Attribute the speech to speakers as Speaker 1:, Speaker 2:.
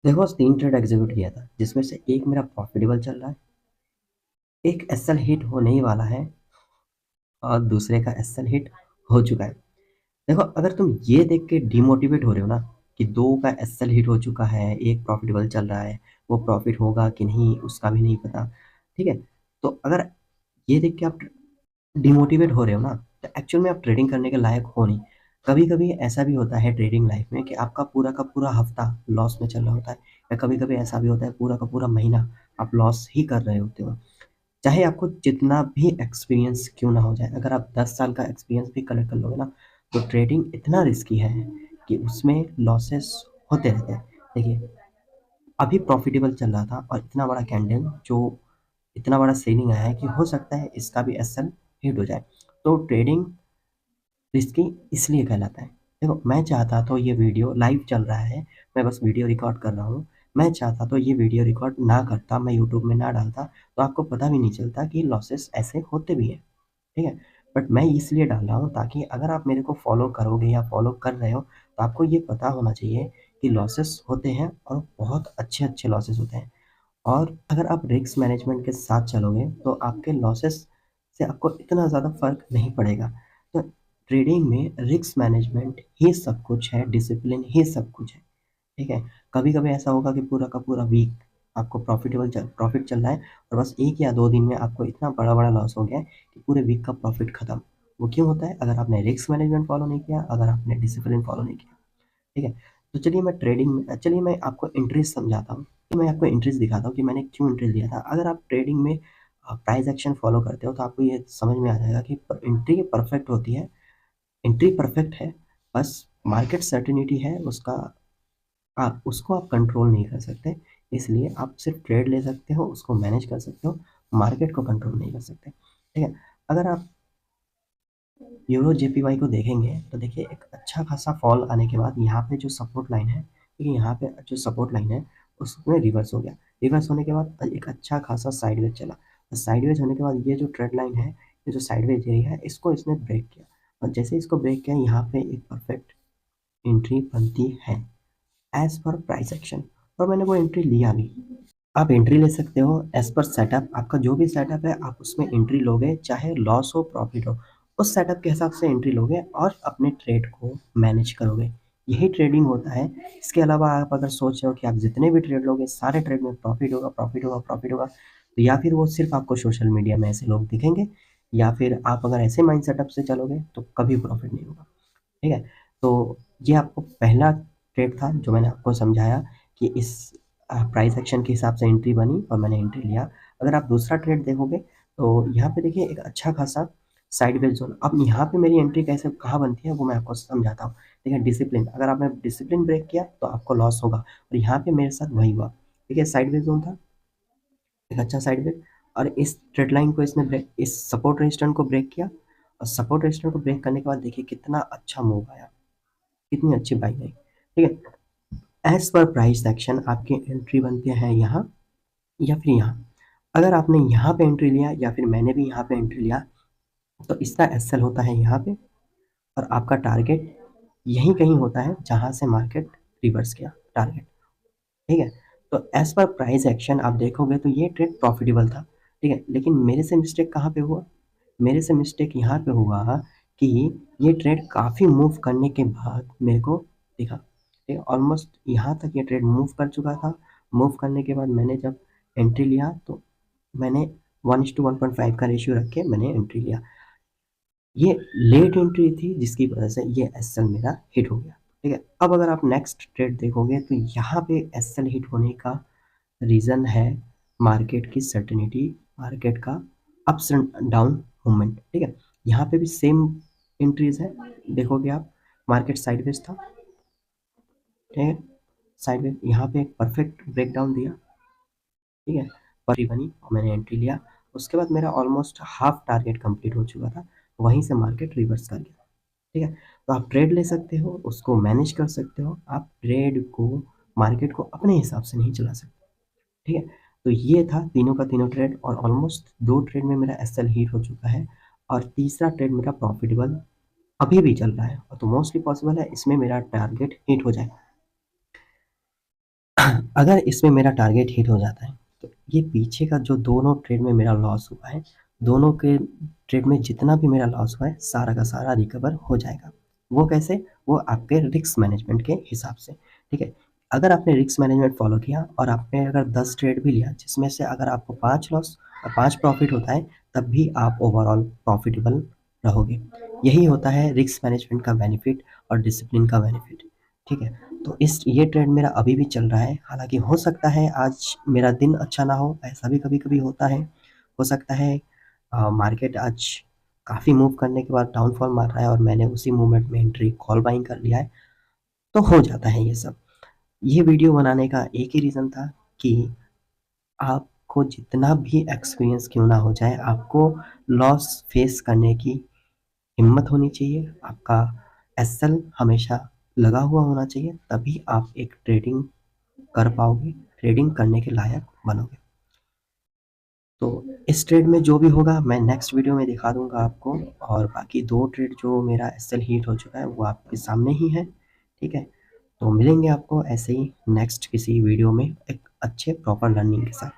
Speaker 1: देखो, आज 3 trade execute किया था, जिसमें से एक मेरा प्रॉफिटेबल चल रहा है, एक एसएल हिट होने ही वाला है और दूसरे का एसएल हिट हो चुका है। देखो, अगर तुम ये देख के डिमोटिवेट हो रहे हो ना कि 2 का एसएल हिट हो चुका है, एक प्रॉफिटेबल चल रहा है, वो प्रॉफिट होगा कि नहीं उसका भी नहीं पता, ठीक है? तो अगर ये देख के आप डिमोटिवेट हो रहे हो ना, तो एक्चुअल में आप ट्रेडिंग करने के लायक हो नहीं। कभी-कभी ऐसा भी होता है ट्रेडिंग लाइफ में कि आपका पूरा का पूरा हफ्ता लॉस में चल रहा होता है, या कभी-कभी ऐसा भी होता है पूरा का पूरा महीना आप लॉस ही कर रहे होते हो। चाहे आपको जितना भी एक्सपीरियंस क्यों ना हो जाए, अगर आप 10 साल का एक्सपीरियंस भी कलेक्ट कर लोगे ना, तो ट्रेडिंग इतना रिस्की है कि उसमें लॉसेस होते रहते हैं। देखिए, अभी प्रॉफिटेबल चल रहा था और इतना बड़ा कैंडल जो इतना बड़ा सेलिंग आया है कि हो सकता है इसका भी एसएल हिट हो जाए। तो ट्रेडिंग रिस्की इसलिए कहलाता है। देखो, मैं चाहता तो ये वीडियो लाइव चल रहा है, मैं बस वीडियो रिकॉर्ड कर रहा हूँ। मैं चाहता तो ये वीडियो रिकॉर्ड ना करता, मैं यूट्यूब में ना डालता, तो आपको पता भी नहीं चलता कि लॉसेस ऐसे होते भी हैं, ठीक है? बट मैं इसलिए डाल रहा हूँ ताकि अगर आप मेरे को फॉलो करोगे या फॉलो कर रहे हो, तो आपको ये पता होना चाहिए कि लॉसेस होते हैं और बहुत अच्छे-अच्छे लॉसेस होते हैं। और अगर आप रिस्क मैनेजमेंट के साथ चलोगे, तो आपके लॉसेस से आपको इतना ज़्यादा फ़र्क नहीं पड़ेगा। तो ट्रेडिंग में रिस्क मैनेजमेंट ही सब कुछ है, डिसिप्लिन ही सब कुछ है, ठीक है? कभी-कभी ऐसा होगा कि पूरा का पूरा वीक आपको प्रॉफ़िट चल रहा है और बस 1 या 2 दिन में आपको इतना बड़ा-बड़ा लॉस हो गया है कि पूरे वीक का प्रॉफ़िट खत्म। वो क्यों होता है? अगर आपने रिस्क मैनेजमेंट फ़ॉलो नहीं किया, अगर आपने डिसिप्लिन फ़ॉलो नहीं किया। ठीक है? तो चलिए मैं आपको इंटरेस्ट समझाता हूँ, कि मैं आपको इंटरेस्ट दिखाता हूँ कि मैंने क्यों इंटरेस्ट लिया था। अगर आप ट्रेडिंग में प्राइस एक्शन फ़ॉलो करते हो, तो आपको ये समझ में आ जाएगा कि प एंट्री परफेक्ट होती है, एंट्री परफेक्ट है, बस मार्केट सर्टेनिटी है उसका, आप उसको आप कंट्रोल नहीं कर सकते। इसलिए आप सिर्फ़ ट्रेड ले सकते हो, उसको मैनेज कर सकते हो, मार्केट को कंट्रोल नहीं कर सकते। ठीक है? अगर आप यूरो जेपीवाई को देखेंगे, तो देखिए एक अच्छा खासा फॉल आने के बाद यहाँ पे जो सपोर्ट लाइन है, देखिए यहाँ पे जो सपोर्ट लाइन है उसमें रिवर्स हो गया। रिवर्स होने के बाद एक अच्छा खासा साइडवेज चला, और साइडवेज होने के बाद ये जो ट्रेंड लाइन है, ये जो साइडवेज एरिया है, इसको इसने ब्रेक किया, और जैसे इसको ब्रेक किया, यहाँ पे एक परफेक्ट एंट्री बनती है एज पर प्राइस एक्शन, और मैंने वो एंट्री लिया भी। आप एंट्री ले सकते हो एज़ पर सेटअप, आपका जो भी सेटअप है आप उसमें एंट्री लोगे, चाहे लॉस हो, प्रॉफ़िट हो। उस सेटअप के हिसाब से एंट्री लोगे और अपने ट्रेड को मैनेज करोगे। यही ट्रेडिंग होता है। इसके अलावा आप अगर सोच रहे हो कि आप जितने भी ट्रेड लोगे, सारे ट्रेड में प्रॉफ़िट होगा, प्रॉफ़िट होगा, प्रॉफ़िट होगा, तो या फिर वो सिर्फ़ आपको सोशल मीडिया में ऐसे लोग दिखेंगे, या फिर आप अगर ऐसे माइंड सेटअप से चलोगे, तो कभी प्रॉफ़िट नहीं होगा। ठीक है? तो ये आपको पहला ट्रेड था जो मैंने आपको समझाया कि इस प्राइस एक्शन के हिसाब से एंट्री बनी और मैंने एंट्री लिया। अगर आप दूसरा ट्रेड देखोगे, तो यहाँ पे देखिए एक अच्छा खासा साइडवेज ज़ोन। अब यहाँ पे मेरी एंट्री कैसे कहाँ बनती है वो मैं आपको समझाता हूँ। देखिए, डिसिप्लिन, अगर आपने डिसिप्लिन ब्रेक किया तो आपको लॉस होगा, और यहाँ पे मेरे साथ वही हुआ। देखिए, साइडवेज ज़ोन था, एक अच्छा साइडवेज, और इस ट्रेड लाइन को इसने ब्रेक, इस सपोर्ट रेजिस्टेंस को ब्रेक किया, और सपोर्ट रेजिस्टेंस को ब्रेक करने के बाद देखिए कितना अच्छा मूव आया। कितनी अच्छी बाइक है, ठीक है? एज पर प्राइस एक्शन आपकी एंट्री बनती है यहाँ या फिर यहाँ। अगर आपने यहाँ पे एंट्री लिया या फिर मैंने भी यहाँ पे एंट्री लिया, तो इसका एसएल होता है यहाँ पे, और आपका टारगेट यहीं कहीं होता है जहाँ से मार्केट रिवर्स किया टारगेट, ठीक है? तो एज पर प्राइस एक्शन आप देखोगे तो ये ट्रेड प्रॉफिटेबल था, ठीक है? लेकिन मेरे से मिस्टेक कहाँ पे हुआ? मेरे से मिस्टेक यहाँ पे हुआ कि ये ट्रेड काफ़ी मूव करने के बाद मेरे को दिखा, ठीक है? ऑलमोस्ट यहाँ तक ये ट्रेड मूव कर चुका था। मूव करने के बाद मैंने जब एंट्री लिया, तो मैंने 1:1.5 का रेशियो रख के मैंने एंट्री लिया। ये लेट एंट्री थी जिसकी वजह से ये एसएल मेरा हिट हो गया, ठीक है? अब अगर आप नेक्स्ट ट्रेड देखोगे, तो यहाँ पे एसएल हिट होने का रीज़न है मार्केट की सर्टेनिटी, मार्केट का अप्स एंड डाउन मूवमेंट, ठीक है? यहाँ पे भी सेम एंट्रीज है, देखोगे आप, मार्केट साइडवेज था, ठीक है? साइडवेज, यहाँ पे एक परफेक्ट ब्रेकडाउन दिया, ठीक है? परी बनी और मैंने एंट्री लिया। उसके बाद मेरा ऑलमोस्ट हाफ टारगेट कंप्लीट हो चुका था, वहीं से मार्केट रिवर्स कर गया, ठीक है? तो आप ट्रेड ले सकते हो, उसको मैनेज कर सकते हो, आप ट्रेड को, मार्केट को अपने हिसाब से नहीं चला सकते, ठीक है? तो ये था तीनों का तीनों ट्रेड, और ऑलमोस्ट 2 ट्रेड में मेरा एसएल हिट हो चुका है, और तीसरा ट्रेड मेरा प्रॉफिटेबल अभी भी चल रहा है, और तो मोस्टली पॉसिबल है इसमें मेरा टारगेट हिट हो जाए। अगर इसमें मेरा टारगेट हिट हो जाता है तो ये पीछे का जो दोनों ट्रेड में मेरा लॉस हुआ है, दोनों के ट्रेड में जितना भी मेरा लॉस हुआ है सारा का सारा रिकवर हो जाएगा। वो कैसे? वो आपके रिस्क मैनेजमेंट के हिसाब से, ठीक है। अगर आपने रिस्क मैनेजमेंट फॉलो किया और आपने अगर 10 ट्रेड भी लिया जिसमें से अगर आपको 5 लॉस और 5 प्रॉफिट होता है, तब भी आप ओवरऑल प्रॉफिटेबल रहोगे। यही होता है रिस्क मैनेजमेंट का बेनिफिट और डिसिप्लिन का बेनिफिट, ठीक है। तो इस ये ट्रेंड मेरा अभी भी चल रहा है, हालांकि हो सकता है आज मेरा दिन अच्छा ना हो, ऐसा भी कभी कभी होता है। हो सकता है मार्केट आज काफ़ी मूव करने के बाद डाउनफॉल मार रहा है और मैंने उसी मूवमेंट में एंट्री कॉल बाइंग कर लिया है, तो हो जाता है ये सब। ये वीडियो बनाने का एक ही रीज़न था कि आपको जितना भी एक्सपीरियंस क्यों ना हो जाए, आपको लॉस फेस करने की हिम्मत होनी चाहिए, आपका एसएल हमेशा लगा हुआ होना चाहिए, तभी आप एक ट्रेडिंग कर पाओगे, ट्रेडिंग करने के लायक बनोगे। तो इस ट्रेड में जो भी होगा मैं नेक्स्ट वीडियो में दिखा दूंगा आपको, और बाकी 2 ट्रेड जो मेरा एसएल हीट हो चुका है वो आपके सामने ही है, ठीक है। तो मिलेंगे आपको ऐसे ही नेक्स्ट किसी वीडियो में एक अच्छे प्रॉपर लर्निंग के साथ।